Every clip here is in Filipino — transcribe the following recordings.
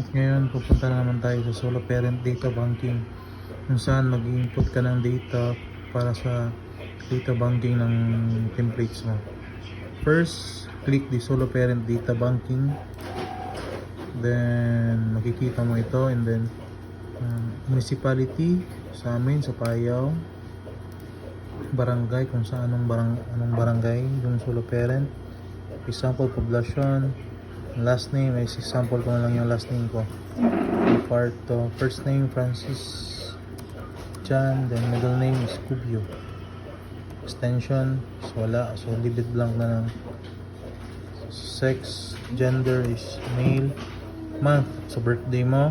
At ngayon pupunta na naman tayo sa solo parent data banking, kung saan mag-input ka ng data para sa data banking ng templates mo. First, click the solo parent data banking, then makikita mo ito, and then municipality sa amin sa Payao, barangay kung saan anong barangay yung solo parent, example poblasyon, last name is example ko na lang yung last name ko, Parto, first name Francis Chan, then middle name is Cubio, extension so wala, so leave it blank na lang. Sex, gender is male, month sa birthday mo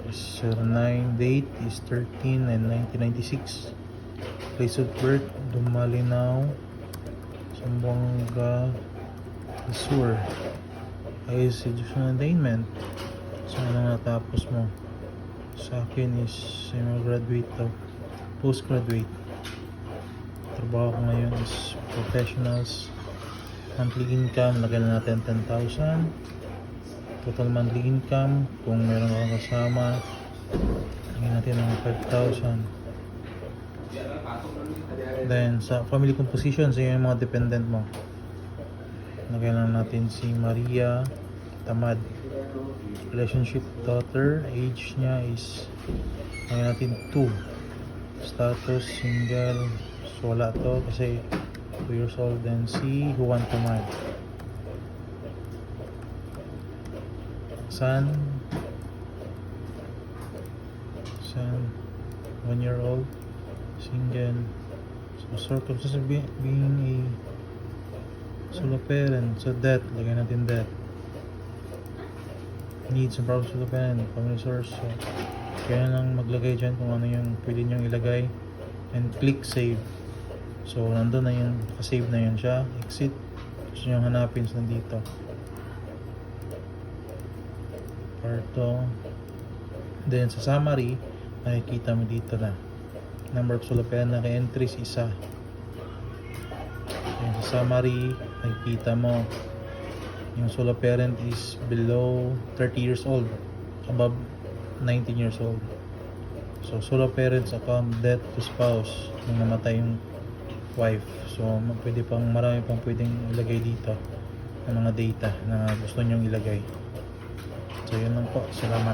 is 9, date is 13 and 1996, place of birth Dumalinaw, Zamboanga Sur, ayos educational attainment, so ano natapos mo. Sa akin is graduate to postgraduate. Trabaho ko ngayon is professionals. Monthly income, lagyan na natin 10,000. Total monthly income, kung meron kang kasama, lagyan natin ng 5,000. Then sa family composition, sa yung mga dependent mo, lagyan lang natin si Maria Tamad. Relationship, daughter, age niya is lagyan natin 2. Status, single, so wala to kasi 2 years old. Then si Juan Tamad. Son 1 year old, single. So circumstances being a solo parent, so debt, lagyan natin debt. Needs and problems solo parent, family source, so kaya lang maglagay dyan kung ano yung pwede nyong ilagay, and click save. So nandun na yun, save na yun siya. Exit, gusto nyo hanapin sa dito, Parto. Then sa summary, nakikita mo dito na number of solo parent na ka-entries, isa. Then sa summary, nakikita mo yung solo parent is below 30 years old, above 19 years old. So solo parents account death to spouse, nung namatay yung wife. So marami pang pwedeng ilagay dito ng mga data na gusto nyong ilagay. So yun lang po, salamat.